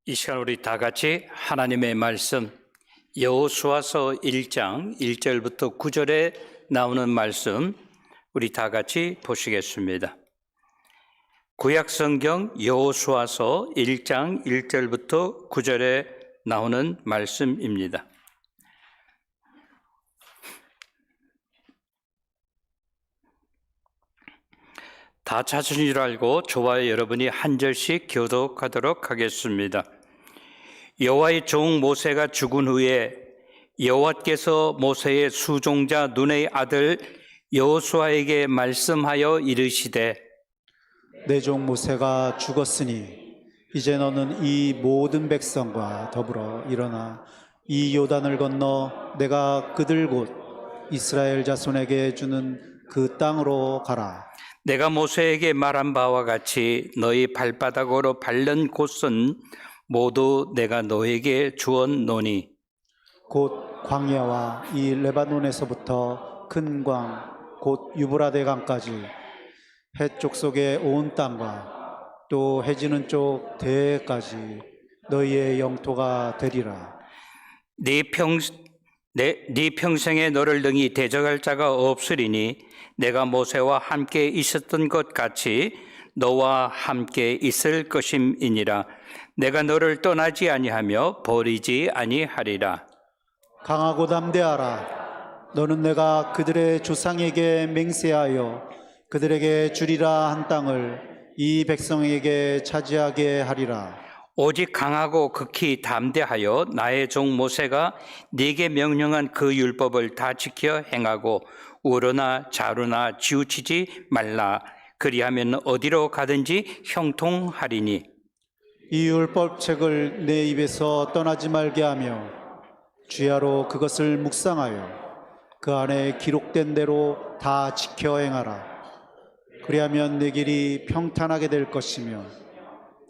이 시간 우리 다 같이 하나님의 말씀 여호수아서 1장 1절부터 9절에 나오는 말씀 우리 다 같이 보시겠습니다. 구약 성경 여호수아서 1장 1절부터 9절에 나오는 말씀입니다. 다 찾으신 줄 알고 저와 여러분이 한 절씩 교독하도록 하겠습니다. 여호와의 종 모세가 죽은 후에 여호와께서 모세의 수종자 눈의 아들 여호수아에게 말씀하여 이르시되 내 종 모세가 죽었으니 이제 너는 이 모든 백성과 더불어 일어나 이 요단을 건너 내가 그들 곧 이스라엘 자손에게 주는 그 땅으로 가라. 내가 모세에게 말한 바와 같이 너희 발바닥으로 밟는 곳은 모두 내가 너에게 주었노니 곧 광야와 이 레바논에서부터 큰 광 곧 유브라데 강까지 해쪽 속의 온 땅과 또 해지는 쪽 대해까지 너희의 영토가 되리라. 네 평생에 너를 등이 대적할 자가 없으리니 내가 모세와 함께 있었던 것 같이 너와 함께 있을 것임이니라. 내가 너를 떠나지 아니하며 버리지 아니하리라. 강하고 담대하라. 너는 내가 그들의 조상에게 맹세하여 그들에게 주리라 한 땅을 이 백성에게 차지하게 하리라. 오직 강하고 극히 담대하여 나의 종 모세가 네게 명령한 그 율법을 다 지켜 행하고 우러나 좌로나 치우치지 말라. 그리하면 어디로 가든지 형통하리니 이 율법책을 내 입에서 떠나지 말게 하며 주야로 그것을 묵상하여 그 안에 기록된 대로 다 지켜 행하라. 그리하면 내 길이 평탄하게 될 것이며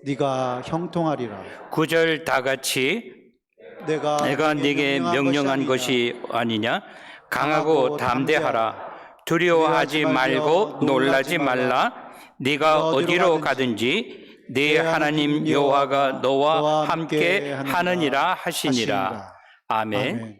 네가 형통하리라. 9절 다 같이 내가 네게 명령한 것이 아니냐. 강하고 담대하라. 두려워하지 말고 놀라지 말라. 네가 어디로 가든지 네 하나님 여호와가 너와 함께 하느니라 하시니라. 아멘.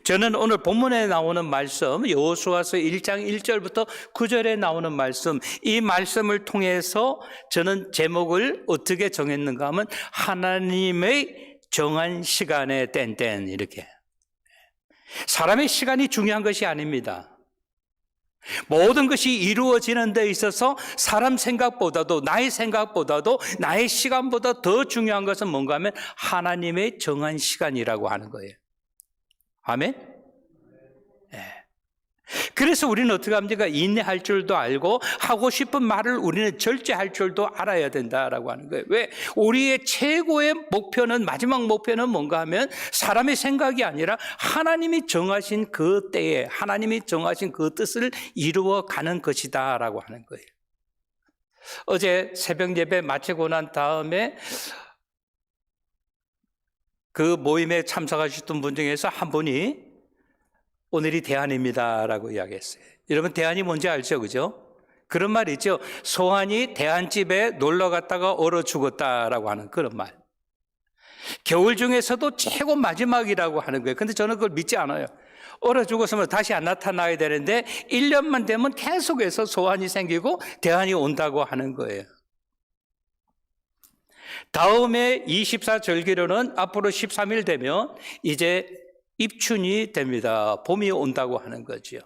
저는 오늘 본문에 나오는 말씀, 여호수아서 1장 1절부터 9절에 나오는 말씀, 이 말씀을 통해서 저는 제목을 어떻게 정했는가 하면 하나님의 정한 시간에 땐 이렇게. 사람의 시간이 중요한 것이 아닙니다. 모든 것이 이루어지는 데 있어서 사람 생각보다도 나의 생각보다도 나의 시간보다 더 중요한 것은 뭔가 하면 하나님의 정한 시간이라고 하는 거예요. 아멘? 네. 그래서 우리는 어떻게 합니까? 인내할 줄도 알고 하고 싶은 말을 우리는 절제할 줄도 알아야 된다라고 하는 거예요. 왜? 우리의 최고의 목표는, 마지막 목표는 뭔가 하면 사람의 생각이 아니라 하나님이 정하신 그 때에 하나님이 정하신 그 뜻을 이루어가는 것이다라고 하는 거예요. 어제 새벽 예배 마치고 난 다음에 그 모임에 참석하셨던 분 중에서 한 분이 오늘이 대안입니다라고 이야기했어요. 여러분 대안이 뭔지 알죠? 그죠? 그런 말 있죠. 소환이 대안집에 놀러 갔다가 얼어 죽었다라고 하는 그런 말. 겨울 중에서도 최고 마지막이라고 하는 거예요. 근데 저는 그걸 믿지 않아요. 얼어 죽었으면 다시 안 나타나야 되는데 1년만 되면 계속해서 소환이 생기고 대안이 온다고 하는 거예요. 다음에 24절기로는 앞으로 13일 되면 이제 입춘이 됩니다. 봄이 온다고 하는 거죠.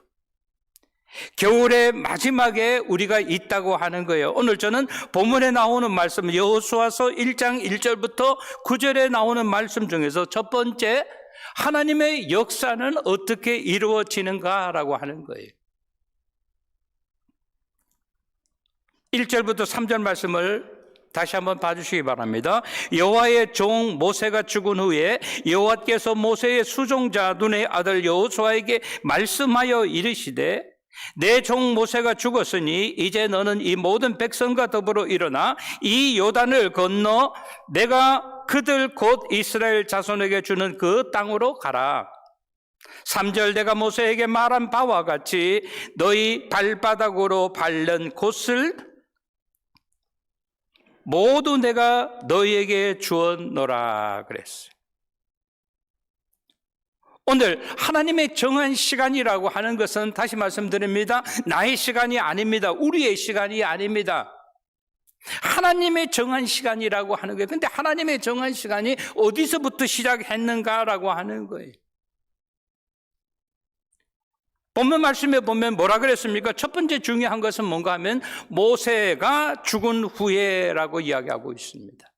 겨울의 마지막에 우리가 있다고 하는 거예요. 오늘 저는 본문에 나오는 말씀 여호수아서 1장 1절부터 9절에 나오는 말씀 중에서 첫 번째 하나님의 역사는 어떻게 이루어지는가라고 하는 거예요. 1절부터 3절 말씀을 다시 한번 봐주시기 바랍니다. 여호와의 종 모세가 죽은 후에 여호와께서 모세의 수종자 눈의 아들 여호수아에게 말씀하여 이르시되 내 종 모세가 죽었으니 이제 너는 이 모든 백성과 더불어 일어나 이 요단을 건너 내가 그들 곧 이스라엘 자손에게 주는 그 땅으로 가라. 3절 내가 모세에게 말한 바와 같이 너희 발바닥으로 밟는 곳을 모두 내가 너희에게 주었노라 그랬어요. 오늘 하나님의 정한 시간이라고 하는 것은 다시 말씀드립니다. 나의 시간이 아닙니다. 우리의 시간이 아닙니다. 하나님의 정한 시간이라고 하는 거예요. 근데 하나님의 정한 시간이 어디서부터 시작했는가라고 하는 거예요. 본문 말씀에 보면 뭐라 그랬습니까? 첫 번째 중요한 것은 뭔가 하면 모세가 죽은 후에라고 이야기하고 있습니다.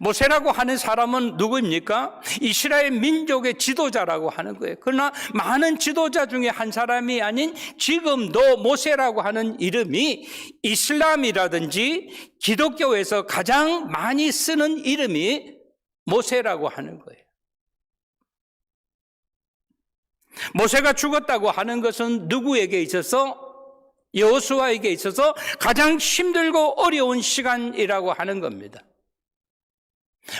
모세라고 하는 사람은 누구입니까? 이스라엘 민족의 지도자라고 하는 거예요. 그러나 많은 지도자 중에 한 사람이 아닌 지금도 모세라고 하는 이름이 이슬람이라든지 기독교에서 가장 많이 쓰는 이름이 모세라고 하는 거예요. 모세가 죽었다고 하는 것은 누구에게 있어서? 여호수아에게 있어서 가장 힘들고 어려운 시간이라고 하는 겁니다.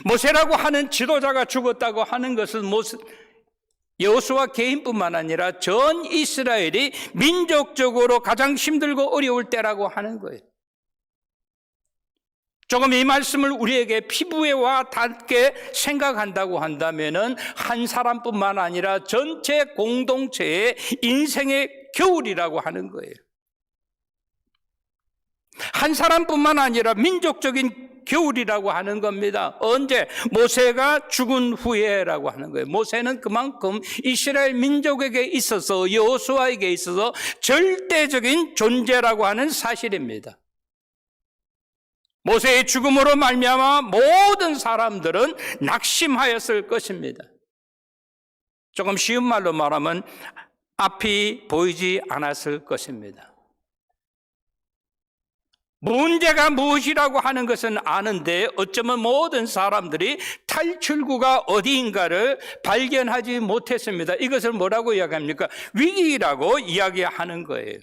모세라고 하는 지도자가 죽었다고 하는 것은 여호수아 개인뿐만 아니라 전 이스라엘이 민족적으로 가장 힘들고 어려울 때라고 하는 거예요. 조금 이 말씀을 우리에게 피부에와 닿게 생각한다고 한다면은 한 사람뿐만 아니라 전체 공동체의 인생의 겨울이라고 하는 거예요. 한 사람뿐만 아니라 민족적인 겨울이라고 하는 겁니다. 언제? 모세가 죽은 후에라고 하는 거예요. 모세는 그만큼 이스라엘 민족에게 있어서 여호수아에게 있어서 절대적인 존재라고 하는 사실입니다. 모세의 죽음으로 말미암아 모든 사람들은 낙심하였을 것입니다. 조금 쉬운 말로 말하면 앞이 보이지 않았을 것입니다. 문제가 무엇이라고 하는 것은 아는데 어쩌면 모든 사람들이 탈출구가 어디인가를 발견하지 못했습니다. 이것을 뭐라고 이야기합니까? 위기라고 이야기하는 거예요.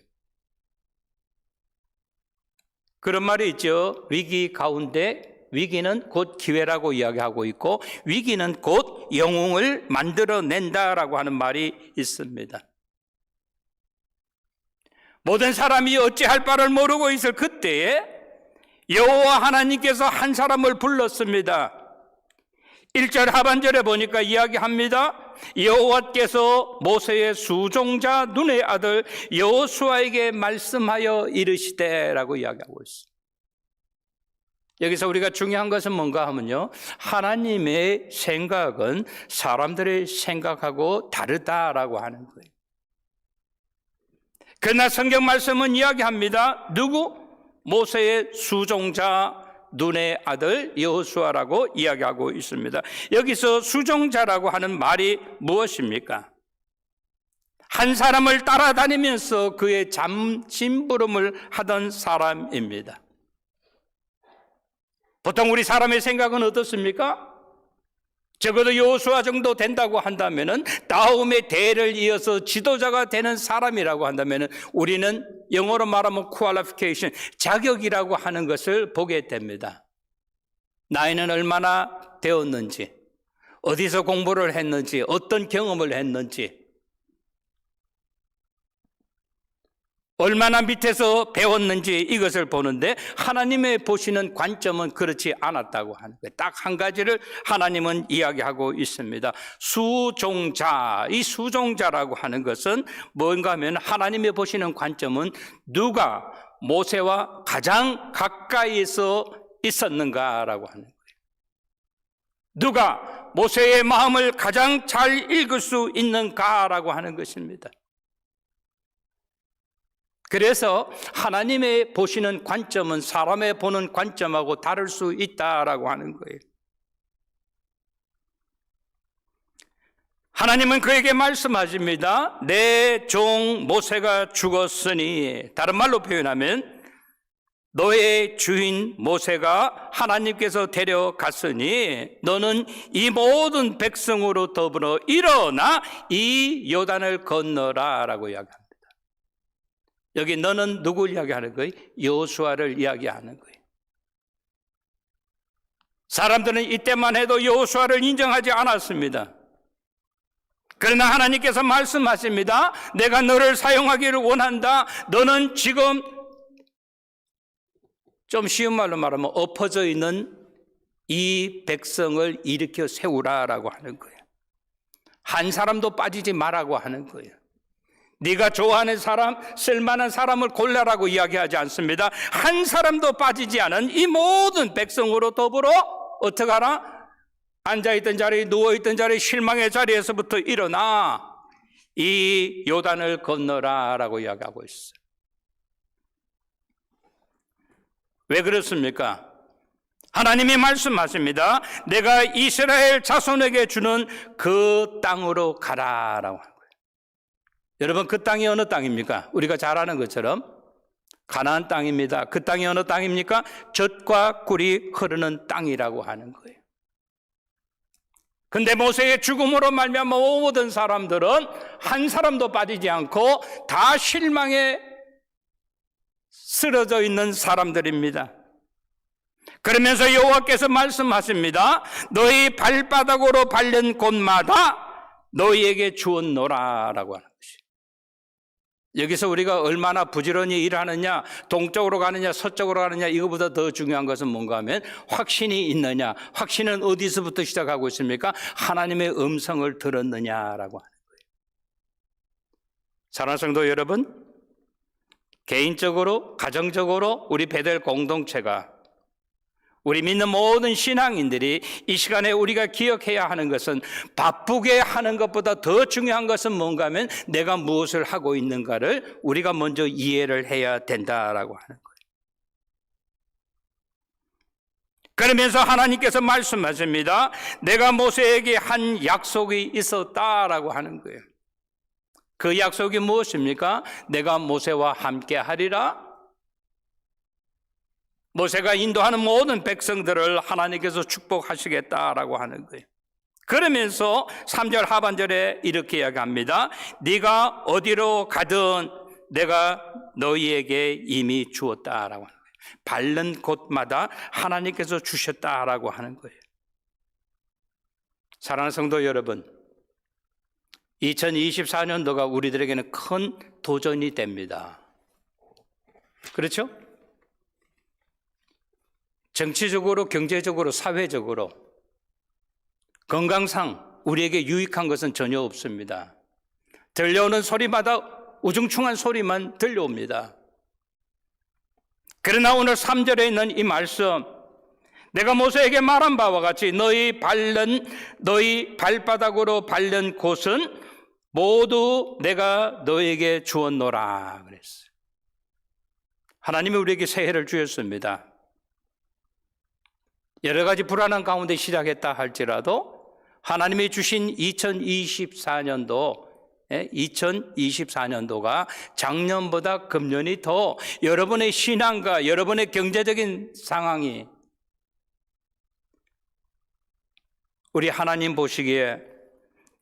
그런 말이 있죠. 위기 가운데 위기는 곧 기회라고 이야기하고 있고 위기는 곧 영웅을 만들어낸다라고 하는 말이 있습니다. 모든 사람이 어찌할 바를 모르고 있을 그때에 여호와 하나님께서 한 사람을 불렀습니다. 1절 하반절에 보니까 이야기합니다. 여호와께서 모세의 수종자 눈의 아들 여호수아에게 말씀하여 이르시되라고 이야기하고 있습니다. 여기서 우리가 중요한 것은 뭔가 하면요, 하나님의 생각은 사람들의 생각하고 다르다라고 하는 거예요. 그러나 성경 말씀은 이야기합니다. 누구? 모세의 수종자 눈의 아들 여호수아라고 이야기하고 있습니다. 여기서 수종자라고 하는 말이 무엇입니까? 한 사람을 따라다니면서 그의 심부름을 하던 사람입니다. 보통 우리 사람의 생각은 어떻습니까? 적어도 여호수아 정도 된다고 한다면은 다음의 대를 이어서 지도자가 되는 사람이라고 한다면은 우리는 영어로 말하면 qualification, 자격이라고 하는 것을 보게 됩니다. 나이는 얼마나 되었는지, 어디서 공부를 했는지, 어떤 경험을 했는지, 얼마나 밑에서 배웠는지 이것을 보는데 하나님의 보시는 관점은 그렇지 않았다고 하는 거예요. 딱 한 가지를 하나님은 이야기하고 있습니다. 수종자, 이 수종자라고 하는 것은 뭔가 하면 하나님의 보시는 관점은 누가 모세와 가장 가까이서 있었는가라고 하는 거예요. 누가 모세의 마음을 가장 잘 읽을 수 있는가라고 하는 것입니다. 그래서 하나님의 보시는 관점은 사람의 보는 관점하고 다를 수 있다라고 하는 거예요. 하나님은 그에게 말씀하십니다. 내 종 모세가 죽었으니, 다른 말로 표현하면 너의 주인 모세가 하나님께서 데려갔으니 너는 이 모든 백성으로 더불어 일어나 이 요단을 건너라 라고 이야기합니다. 여기 너는 누구를 이야기하는 거예요? 여호수아를 이야기하는 거예요. 사람들은 이때만 해도 여호수아를 인정하지 않았습니다. 그러나 하나님께서 말씀하십니다. 내가 너를 사용하기를 원한다. 너는 지금 좀 쉬운 말로 말하면 엎어져 있는 이 백성을 일으켜 세우라라고 하는 거예요. 한 사람도 빠지지 말라고 하는 거예요. 네가 좋아하는 사람, 쓸만한 사람을 골라라고 이야기하지 않습니다. 한 사람도 빠지지 않은 이 모든 백성으로 더불어 어떻게 하라? 앉아있던 자리, 누워있던 자리, 실망의 자리에서부터 일어나 이 요단을 건너라 라고 이야기하고 있어요. 왜 그렇습니까? 하나님이 말씀하십니다. 내가 이스라엘 자손에게 주는 그 땅으로 가라라고 하는 거예요. 여러분, 그 땅이 어느 땅입니까? 우리가 잘 아는 것처럼 가나안 땅입니다. 그 땅이 어느 땅입니까? 젖과 꿀이 흐르는 땅이라고 하는 거예요. 근데 모세의 죽음으로 말미암아 모든 사람들은 한 사람도 빠지지 않고 다 실망에 쓰러져 있는 사람들입니다. 그러면서 여호와께서 말씀하십니다. 너희 발바닥으로 밟는 곳마다 너희에게 주었노라 라고 하는 것이에요. 여기서 우리가 얼마나 부지런히 일하느냐, 동쪽으로 가느냐, 서쪽으로 가느냐, 이거보다 더 중요한 것은 뭔가 하면 확신이 있느냐. 확신은 어디서부터 시작하고 있습니까? 하나님의 음성을 들었느냐라고 하는 거예요. 사랑하는 성도 여러분, 개인적으로, 가정적으로 우리 베델 공동체가, 우리 믿는 모든 신앙인들이 이 시간에 우리가 기억해야 하는 것은, 바쁘게 하는 것보다 더 중요한 것은 뭔가 하면 내가 무엇을 하고 있는가를 우리가 먼저 이해를 해야 된다라고 하는 거예요. 그러면서 하나님께서 말씀하십니다. 내가 모세에게 한 약속이 있었다라고 하는 거예요. 그 약속이 무엇입니까? 내가 모세와 함께 하리라. 모세가 인도하는 모든 백성들을 하나님께서 축복하시겠다라고 하는 거예요. 그러면서 3절 하반절에 이렇게 이야기합니다. 네가 어디로 가든 내가 너희에게 이미 주었다라고 하는 거예요. 밟는 곳마다 하나님께서 주셨다라고 하는 거예요. 사랑하는 성도 여러분, 2024년도가 우리들에게는 큰 도전이 됩니다. 그렇죠? 정치적으로, 경제적으로, 사회적으로, 건강상 우리에게 유익한 것은 전혀 없습니다. 들려오는 소리마다 우중충한 소리만 들려옵니다. 그러나 오늘 3절에 있는 이 말씀, 내가 모세에게 말한 바와 같이 너희 발바닥으로 밟는 곳은 모두 내가 너에게 주었노라 그랬어요. 하나님이 우리에게 새해를 주셨습니다. 여러 가지 불안한 가운데 시작했다 할지라도 하나님이 주신 2024년도가 작년보다 금년이 더 여러분의 신앙과 여러분의 경제적인 상황이 우리 하나님 보시기에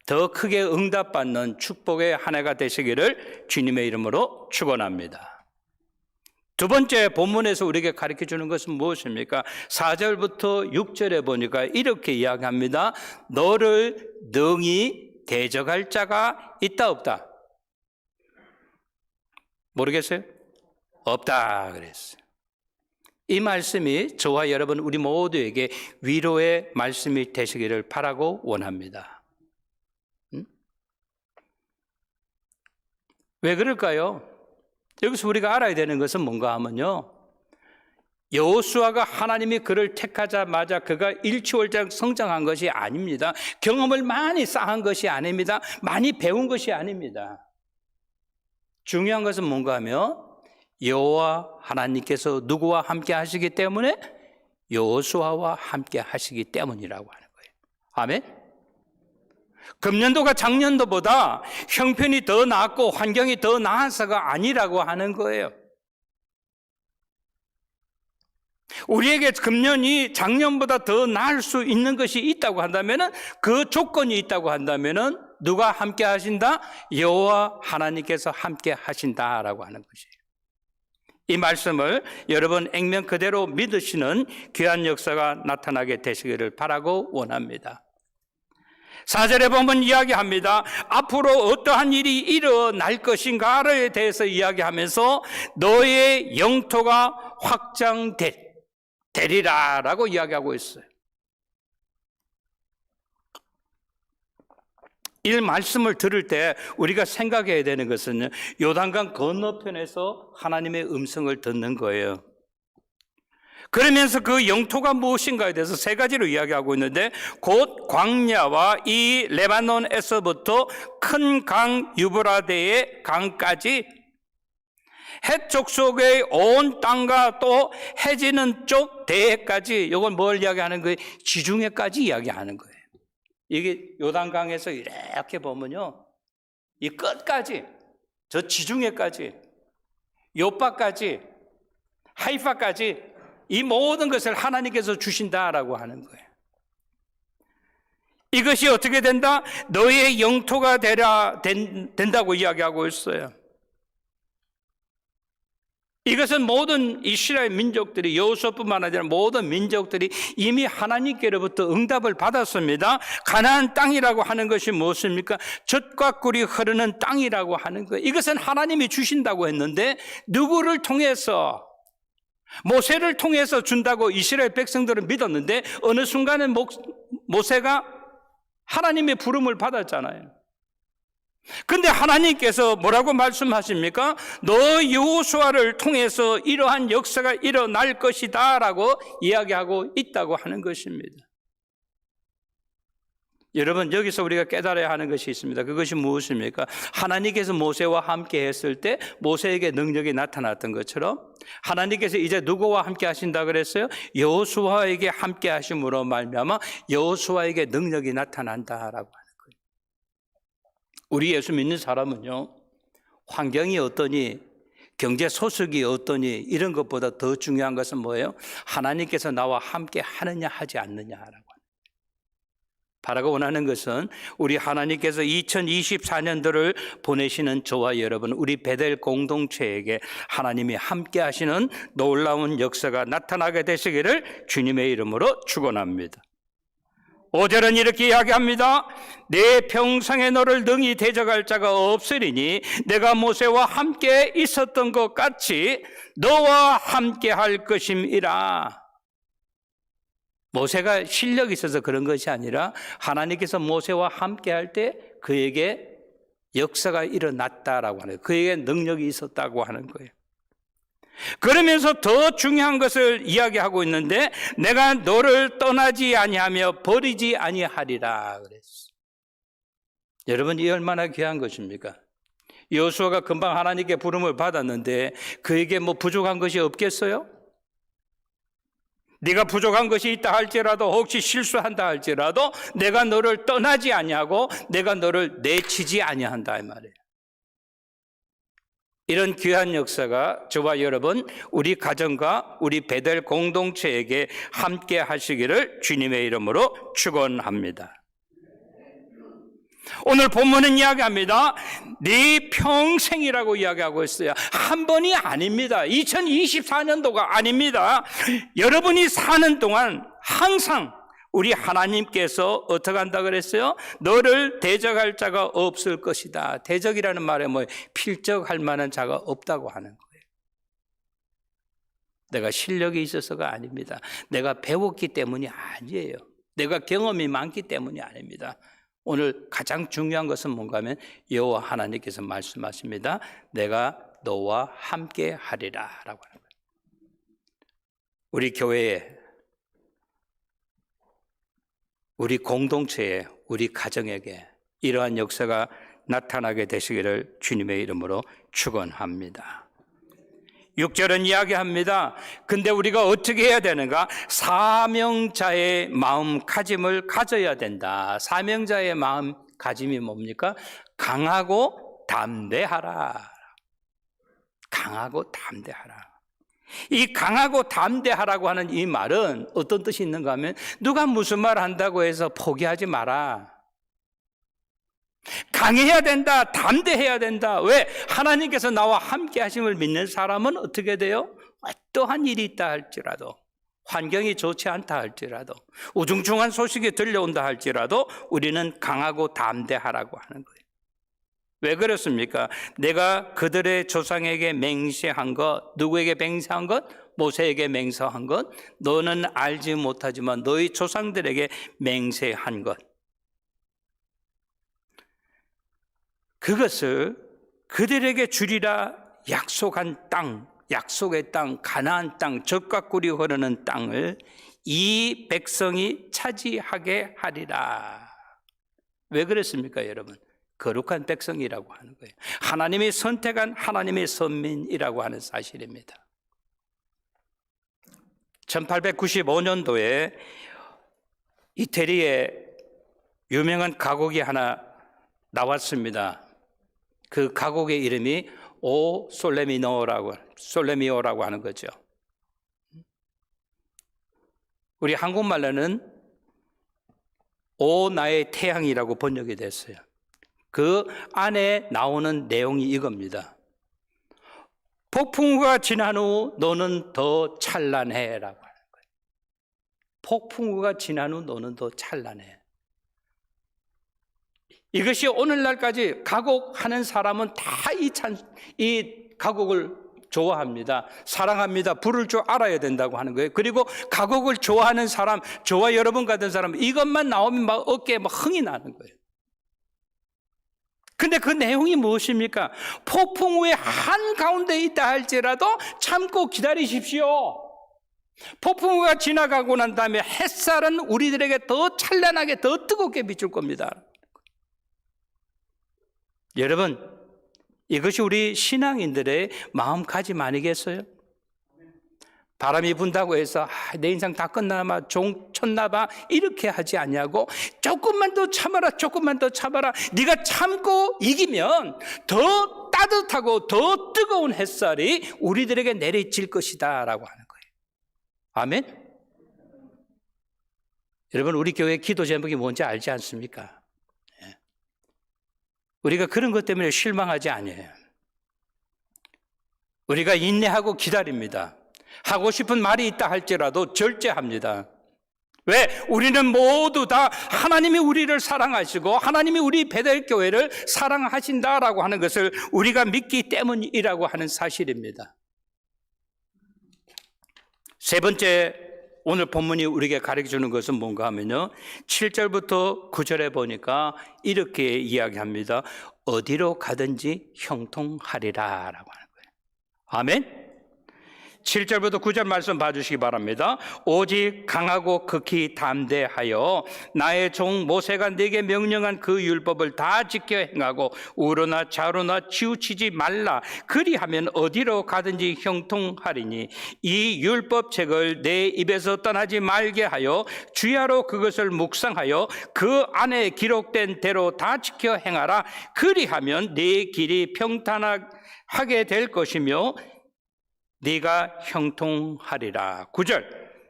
더 크게 응답받는 축복의 한 해가 되시기를 주님의 이름으로 축원합니다. 두 번째 본문에서 우리에게 가르쳐 주는 것은 무엇입니까? 4절부터 6절에 보니까 이렇게 이야기합니다. 너를 능히 대적할 자가 있다 없다? 모르겠어요? 없다 그랬어요. 이 말씀이 저와 여러분 우리 모두에게 위로의 말씀이 되시기를 바라고 원합니다. 왜 그럴까요? 여기서 우리가 알아야 되는 것은 뭔가 하면요, 여호수아가 하나님이 그를 택하자마자 그가 일취월장 성장한 것이 아닙니다. 경험을 많이 쌓은 것이 아닙니다. 많이 배운 것이 아닙니다. 중요한 것은 뭔가 하면 여호와 하나님께서 누구와 함께 하시기 때문에 여호수아와 함께 하시기 때문이라고 하는 거예요. 아멘? 금년도가 작년도보다 형편이 더 나았고 환경이 더 나아서가 아니라고 하는 거예요. 우리에게 금년이 작년보다 더 나을 수 있는 것이 있다고 한다면, 그 조건이 있다고 한다면 누가 함께 하신다? 여호와 하나님께서 함께 하신다라고 하는 것이에요. 이 말씀을 여러분 액면 그대로 믿으시는 귀한 역사가 나타나게 되시기를 바라고 원합니다. 4절에 보면 이야기합니다. 앞으로 어떠한 일이 일어날 것인가에 대해서 이야기하면서 너의 영토가 확장되리라라고 이야기하고 있어요. 이 말씀을 들을 때 우리가 생각해야 되는 것은 요단강 건너편에서 하나님의 음성을 듣는 거예요. 그러면서 그 영토가 무엇인가에 대해서 세 가지로 이야기하고 있는데, 곧 광야와 이 레바논에서부터 큰 강 유브라데의 강까지 해쪽 속의 온 땅과 또 해지는 쪽 대해까지, 이건 뭘 이야기하는 거예요? 지중해까지 이야기하는 거예요. 이게 요단강에서 이렇게 보면요, 이 끝까지, 저 지중해까지, 요파까지, 하이파까지 이 모든 것을 하나님께서 주신다라고 하는 거예요. 이것이 어떻게 된다? 너의 영토가 된다고 이야기하고 있어요. 이것은 모든 이스라엘 민족들이, 여호수아뿐만 아니라 모든 민족들이 이미 하나님께로부터 응답을 받았습니다. 가나안 땅이라고 하는 것이 무엇입니까? 젖과 꿀이 흐르는 땅이라고 하는 거예요. 이것은 하나님이 주신다고 했는데 누구를 통해서? 모세를 통해서 준다고 이스라엘 백성들은 믿었는데 어느 순간에 모세가 하나님의 부름을 받았잖아요. 근데 하나님께서 뭐라고 말씀하십니까? 너 여호수아를 통해서 이러한 역사가 일어날 것이다 라고 이야기하고 있다고 하는 것입니다. 여러분, 여기서 우리가 깨달아야 하는 것이 있습니다. 그것이 무엇입니까? 하나님께서 모세와 함께 했을 때 모세에게 능력이 나타났던 것처럼 하나님께서 이제 누구와 함께 하신다 그랬어요? 여호수아에게 함께 하심으로 말미암아 여호수아에게 능력이 나타난다라고 하는 거예요. 우리 예수 믿는 사람은요, 환경이 어떠니, 경제 소득이 어떠니, 이런 것보다 더 중요한 것은 뭐예요? 하나님께서 나와 함께 하느냐 하지 않느냐라고. 바라고 원하는 것은 우리 하나님께서 2024년도를 보내시는 저와 여러분, 우리 베델 공동체에게 하나님이 함께 하시는 놀라운 역사가 나타나게 되시기를 주님의 이름으로 축원합니다. 5절은 이렇게 이야기합니다. 내 평생에 너를 능히 대적할 자가 없으리니 내가 모세와 함께 있었던 것 같이 너와 함께 할 것임이라. 모세가 실력이 있어서 그런 것이 아니라 하나님께서 모세와 함께 할 때 그에게 역사가 일어났다라고 하는 거예요. 그에게 능력이 있었다고 하는 거예요. 그러면서 더 중요한 것을 이야기하고 있는데 내가 너를 떠나지 아니하며 버리지 아니하리라 그랬어. 여러분, 이 얼마나 귀한 것입니까? 여호수아가 금방 하나님께 부름을 받았는데 그에게 뭐 부족한 것이 없겠어요? 네가 부족한 것이 있다 할지라도, 혹시 실수한다 할지라도 내가 너를 떠나지 아니하고 내가 너를 내치지 아니한다 이 말이에요. 이런 귀한 역사가 저와 여러분, 우리 가정과 우리 베델 공동체에게 함께 하시기를 주님의 이름으로 축원합니다. 오늘 본문은 이야기합니다. 네 평생이라고 이야기하고 있어요. 한 번이 아닙니다. 2024년도가 아닙니다. 여러분이 사는 동안 항상 우리 하나님께서 어떻게 한다 그랬어요? 너를 대적할 자가 없을 것이다. 대적이라는 말에 뭐 필적할 만한 자가 없다고 하는 거예요. 내가 실력이 있어서가 아닙니다. 내가 배웠기 때문이 아니에요. 내가 경험이 많기 때문이 아닙니다. 오늘 가장 중요한 것은 뭔가 하면 여호와 하나님께서 말씀하십니다. 내가 너와 함께 하리라 라고 하는 거예요. 우리 교회에, 우리 공동체에, 우리 가정에게 이러한 역사가 나타나게 되시기를 주님의 이름으로 축원합니다. 6절은 이야기합니다. 근데 우리가 어떻게 해야 되는가? 사명자의 마음가짐을 가져야 된다. 사명자의 마음가짐이 뭡니까? 강하고 담대하라. 강하고 담대하라. 이 강하고 담대하라고 하는 이 말은 어떤 뜻이 있는가 하면 누가 무슨 말 한다고 해서 포기하지 마라. 강해야 된다. 담대해야 된다. 왜? 하나님께서 나와 함께 하심을 믿는 사람은 어떻게 돼요? 어떠한 일이 있다 할지라도, 환경이 좋지 않다 할지라도, 우중충한 소식이 들려온다 할지라도 우리는 강하고 담대하라고 하는 거예요. 왜 그렇습니까? 내가 그들의 조상에게 맹세한 것, 누구에게 맹세한 것? 모세에게 맹세한 것, 너는 알지 못하지만 너희 조상들에게 맹세한 것, 그것을 그들에게 주리라 약속한 땅, 약속의 땅, 가나안 땅, 젖과 꿀이 흐르는 땅을 이 백성이 차지하게 하리라. 왜 그랬습니까, 여러분? 거룩한 백성이라고 하는 거예요. 하나님이 선택한 하나님의 선민이라고 하는 사실입니다. 1895년도에 이태리에 유명한 가곡이 하나 나왔습니다. 그 가곡의 이름이 오 솔레미오라고 하는 거죠. 우리 한국말로는 오 나의 태양이라고 번역이 됐어요. 그 안에 나오는 내용이 이겁니다. 폭풍우가 지난 후 너는 더 찬란해라고 하는 거예요. 폭풍우가 지난 후 너는 더 찬란해. 이것이 오늘날까지 가곡하는 사람은 다 이 가곡을 좋아합니다. 사랑합니다. 부를 줄 알아야 된다고 하는 거예요. 그리고 가곡을 좋아하는 사람, 저와 여러분 같은 사람, 이것만 나오면 막 어깨에 막 흥이 나는 거예요. 근데 그 내용이 무엇입니까? 폭풍우의 한가운데 있다 할지라도 참고 기다리십시오. 폭풍우가 지나가고 난 다음에 햇살은 우리들에게 더 찬란하게, 더 뜨겁게 비출 겁니다. 여러분, 이것이 우리 신앙인들의 마음가짐 아니겠어요? 바람이 분다고 해서 내 인생 다 끝나마 종쳤나봐 이렇게 하지 않냐고, 조금만 더 참아라, 조금만 더 참아라. 네가 참고 이기면 더 따뜻하고 더 뜨거운 햇살이 우리들에게 내리칠 것이다 라고 하는 거예요. 아멘? 여러분, 우리 교회 기도 제목이 뭔지 알지 않습니까? 우리가 그런 것 때문에 실망하지 않아요. 우리가 인내하고 기다립니다. 하고 싶은 말이 있다 할지라도 절제합니다. 왜? 우리는 모두 다 하나님이 우리를 사랑하시고 하나님이 우리 베델교회를 사랑하신다라고 하는 것을 우리가 믿기 때문이라고 하는 사실입니다. 세 번째 오늘 본문이 우리에게 가르쳐주는 것은 뭔가 하면요, 7절부터 9절에 보니까 이렇게 이야기합니다. 어디로 가든지 형통하리라 라고 하는 거예요. 아멘. 7절부터 9절 말씀 봐주시기 바랍니다. 오직 강하고 극히 담대하여 나의 종 모세가 네게 명령한 그 율법을 다 지켜 행하고 우로나 좌로나 치우치지 말라. 그리하면 어디로 가든지 형통하리니 이 율법책을 내 입에서 떠나지 말게 하여 주야로 그것을 묵상하여 그 안에 기록된 대로 다 지켜 행하라. 그리하면 네 길이 평탄하게 될 것이며 네가 형통하리라. 9절,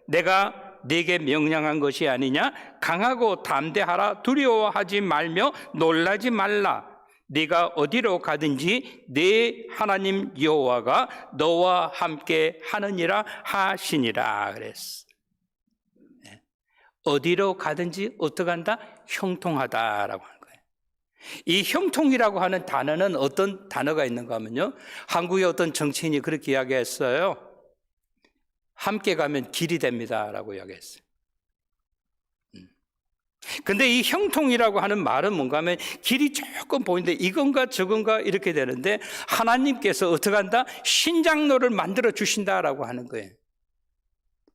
내가 네게 명령한 것이 아니냐? 강하고 담대하라. 두려워하지 말며 놀라지 말라. 네가 어디로 가든지 네 하나님 여호와가 너와 함께 하느니라 하시니라 그랬어. 어디로 가든지 어떻게 한다? 형통하다라고 하는 거예요. 이 형통이라고 하는 단어는 어떤 단어가 있는가 하면요, 한국의 어떤 정치인이 그렇게 이야기했어요. 함께 가면 길이 됩니다 라고 이야기했어요. 근데 이 형통이라고 하는 말은 뭔가 하면 길이 조금 보이는데 이건가 저건가 이렇게 되는데 하나님께서 어떻게 한다? 신장로를 만들어 주신다라고 하는 거예요.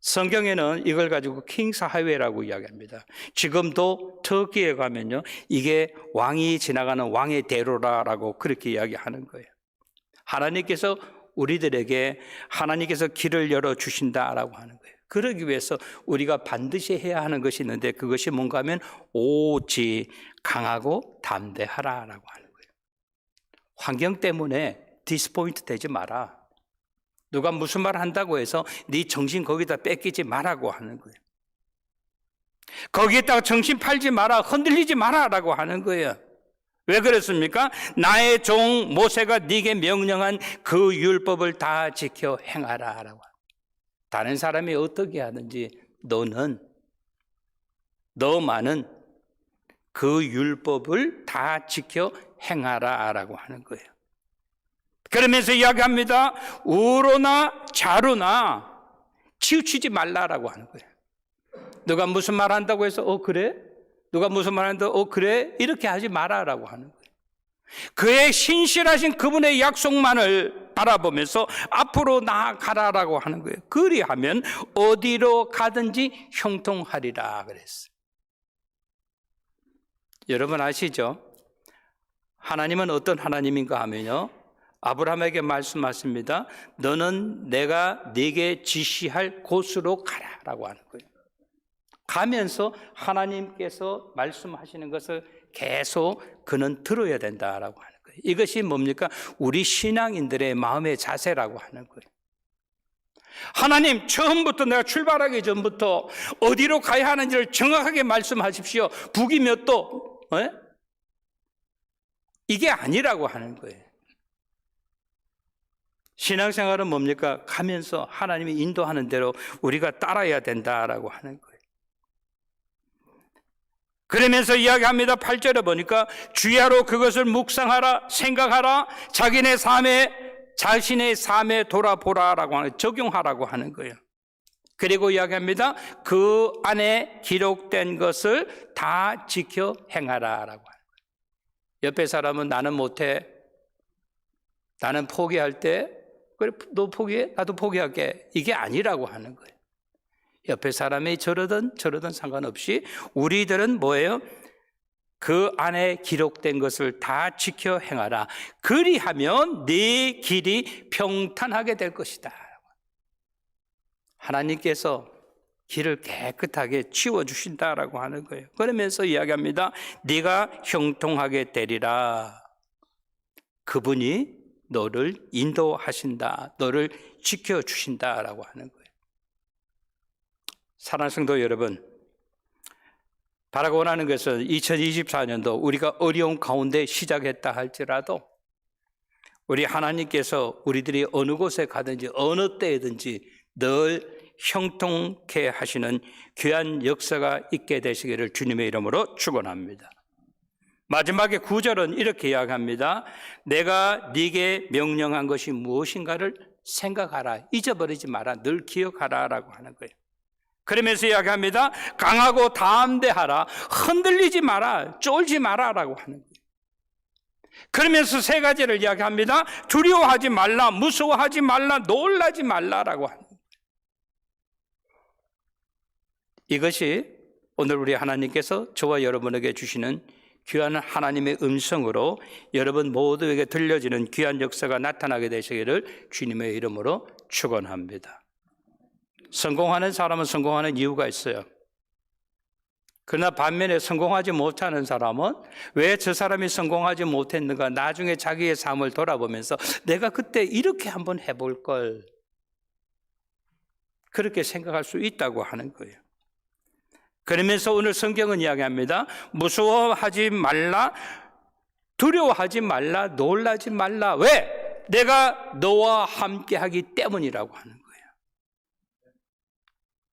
성경에는 이걸 가지고 킹스 하이웨이라고 이야기합니다. 지금도 터키에 가면요, 이게 왕이 지나가는 왕의 대로라고 그렇게 이야기하는 거예요. 하나님께서 우리들에게 하나님께서 길을 열어 주신다라고 하는 거예요. 그러기 위해서 우리가 반드시 해야 하는 것이 있는데 그것이 뭔가 하면 오직 강하고 담대하라라고 하는 거예요. 환경 때문에 디스포인트 되지 마라. 누가 무슨 말 한다고 해서 네 정신 거기다 뺏기지 말라고 하는 거예요. 거기에다가 정신 팔지 마라, 흔들리지 마라라고 하는 거예요. 왜 그랬습니까? 나의 종 모세가 네게 명령한 그 율법을 다 지켜 행하라라고. 다른 사람이 어떻게 하든지 너만은 그 율법을 다 지켜 행하라라고 하는 거예요. 그러면서 이야기합니다. 우로나 좌로나 치우치지 말라라고 하는 거예요. 누가 무슨 말 한다고 해서 그래? 누가 무슨 말 한다고 그래? 이렇게 하지 마라라고 하는 거예요. 그의 신실하신 그분의 약속만을 바라보면서 앞으로 나아가라라고 하는 거예요. 그리하면 어디로 가든지 형통하리라 그랬어요. 여러분 아시죠? 하나님은 어떤 하나님인가 하면요, 아브라함에게 말씀하십니다. 너는 내가 네게 지시할 곳으로 가라라고 하는 거예요. 가면서 하나님께서 말씀하시는 것을 계속 그는 들어야 된다라고 하는 거예요. 이것이 뭡니까? 우리 신앙인들의 마음의 자세라고 하는 거예요. 하나님, 처음부터 내가 출발하기 전부터 어디로 가야 하는지를 정확하게 말씀하십시오. 북이 몇 도? 이게 아니라고 하는 거예요. 신앙생활은 뭡니까? 가면서 하나님이 인도하는 대로 우리가 따라야 된다라고 하는 거예요. 그러면서 이야기합니다. 8절에 보니까 주야로 그것을 묵상하라, 생각하라, 자신의 삶에 돌아보라라고 하는, 적용하라고 하는 거예요. 그리고 이야기합니다. 그 안에 기록된 것을 다 지켜 행하라라고 하는 거예요. 옆에 사람은 나는 못해, 나는 포기할 때 그래 너 포기해? 나도 포기할게. 이게 아니라고 하는 거예요. 옆에 사람이 저러든 상관없이 우리들은 뭐예요? 그 안에 기록된 것을 다 지켜 행하라. 그리하면 네 길이 평탄하게 될 것이다. 하나님께서 길을 깨끗하게 치워주신다라고 하는 거예요. 그러면서 이야기합니다. 네가 형통하게 되리라. 그분이 너를 인도하신다. 너를 지켜주신다라고 하는 거예요. 사랑하는 성도 여러분, 바라고 원하는 것은 2024년도 우리가 어려운 가운데 시작했다 할지라도 우리 하나님께서 우리들이 어느 곳에 가든지 어느 때든지 늘 형통케 하시는 귀한 역사가 있게 되시기를 주님의 이름으로 축원합니다. 마지막에 9절은 이렇게 이야기합니다. 내가 네게 명령한 것이 무엇인가를 생각하라. 잊어버리지 마라. 늘 기억하라 라고 하는 거예요. 그러면서 이야기합니다. 강하고 담대하라. 흔들리지 마라. 쫄지 마라라고 하는 거예요. 그러면서 세 가지를 이야기합니다. 두려워하지 말라. 무서워하지 말라. 놀라지 말라라고 하는 거예요. 이것이 오늘 우리 하나님께서 저와 여러분에게 주시는 귀한 하나님의 음성으로 여러분 모두에게 들려지는 귀한 역사가 나타나게 되시기를 주님의 이름으로 축원합니다. 성공하는 사람은 성공하는 이유가 있어요. 그러나 반면에 성공하지 못하는 사람은 왜 저 사람이 성공하지 못했는가 나중에 자기의 삶을 돌아보면서 내가 그때 이렇게 한번 해볼 걸 그렇게 생각할 수 있다고 하는 거예요. 그러면서 오늘 성경은 이야기합니다. 무서워하지 말라, 두려워하지 말라, 놀라지 말라. 왜? 내가 너와 함께하기 때문이라고 하는 거예요.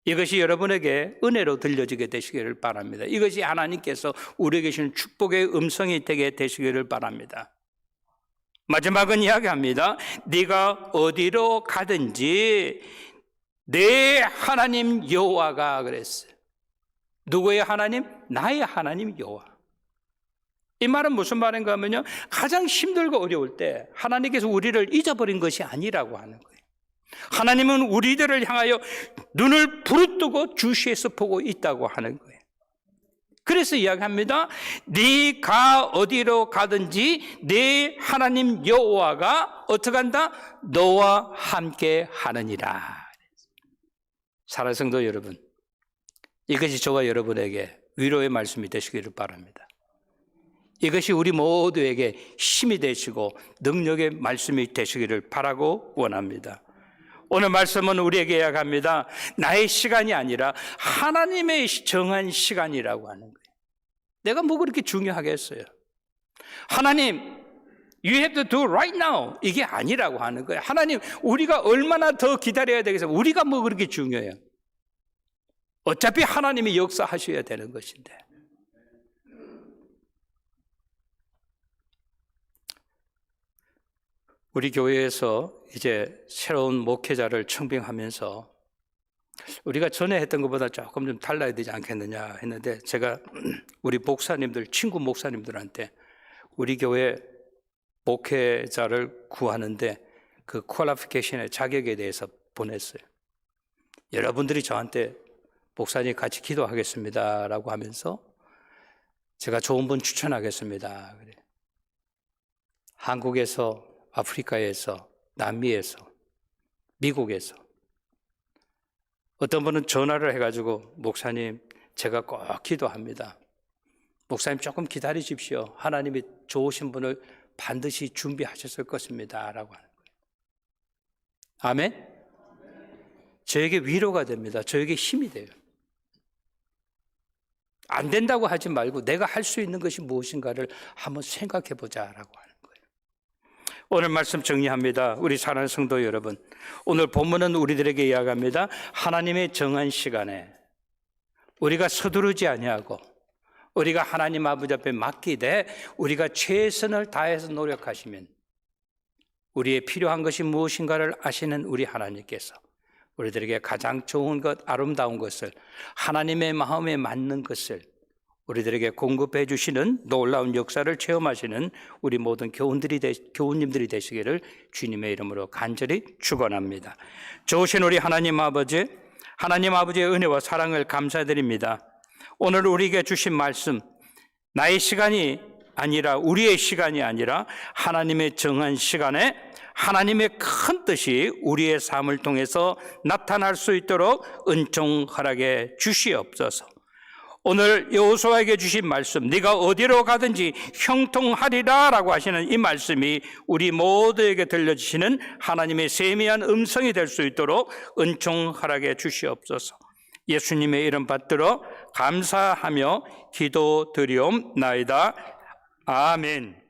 이것이 여러분에게 은혜로 들려지게 되시기를 바랍니다. 이것이 하나님께서 우리에게 주신 축복의 음성이 되게 되시기를 바랍니다. 마지막은 이야기합니다. 네가 어디로 가든지 내 하나님 여호와가 그랬어요. 누구의 하나님? 나의 하나님 여호와. 이 말은 무슨 말인가 하면요, 가장 힘들고 어려울 때 하나님께서 우리를 잊어버린 것이 아니라고 하는 거예요. 하나님은 우리들을 향하여 눈을 부릅뜨고 주시해서 보고 있다고 하는 거예요. 그래서 이야기합니다. 네가 어디로 가든지 네 하나님 여호와가 어떻게 한다? 너와 함께 하느니라. 사랑하는 성도 여러분, 이것이 저와 여러분에게 위로의 말씀이 되시기를 바랍니다. 이것이 우리 모두에게 힘이 되시고 능력의 말씀이 되시기를 바라고 원합니다. 오늘 말씀은 우리에게 이야기합니다. 나의 시간이 아니라 하나님의 정한 시간이라고 하는 거예요. 내가 뭐 그렇게 중요하겠어요? 하나님, you have to do right now. 이게 아니라고 하는 거예요. 하나님, 우리가 얼마나 더 기다려야 되겠어요? 우리가 뭐 그렇게 중요해요? 어차피 하나님이 역사하셔야 되는 것인데. 우리 교회에서 이제 새로운 목회자를 청빙하면서 우리가 전에 했던 것보다 조금 좀 달라야 되지 않겠느냐 했는데, 제가 우리 목사님들, 친구 목사님들한테 우리 교회 목회자를 구하는데 그 퀄리피케이션의 자격에 대해서 보냈어요. 여러분들이 저한테 목사님 같이 기도하겠습니다 라고 하면서 제가 좋은 분 추천하겠습니다. 그래. 한국에서, 아프리카에서, 남미에서, 미국에서 어떤 분은 전화를 해가지고 목사님 제가 꼭 기도합니다. 목사님 조금 기다리십시오. 하나님이 좋으신 분을 반드시 준비하셨을 것입니다 라고 하는 거예요. 아멘? 저에게 위로가 됩니다. 저에게 힘이 돼요. 안 된다고 하지 말고 내가 할 수 있는 것이 무엇인가를 한번 생각해 보자라고 하는 거예요. 오늘 말씀 정리합니다. 우리 사랑하는 성도 여러분, 오늘 본문은 우리들에게 이야기합니다. 하나님의 정한 시간에 우리가 서두르지 아니하고 우리가 하나님 아버지 앞에 맡기되 우리가 최선을 다해서 노력하시면 우리의 필요한 것이 무엇인가를 아시는 우리 하나님께서 우리들에게 가장 좋은 것, 아름다운 것을, 하나님의 마음에 맞는 것을 우리들에게 공급해 주시는 놀라운 역사를 체험하시는 우리 모든 교우님들이 되시기를 주님의 이름으로 간절히 축원합니다. 좋으신 우리 하나님 아버지의 은혜와 사랑을 감사드립니다. 오늘 우리에게 주신 말씀, 나의 시간이 아니라, 우리의 시간이 아니라 하나님의 정한 시간에 하나님의 큰 뜻이 우리의 삶을 통해서 나타날 수 있도록 은총 허락해 주시옵소서. 오늘 여호수아에게 주신 말씀, 네가 어디로 가든지 형통하리라 라고 하시는 이 말씀이 우리 모두에게 들려주시는 하나님의 세미한 음성이 될 수 있도록 은총 허락해 주시옵소서. 예수님의 이름 받들어 감사하며 기도드리옵나이다. 아멘.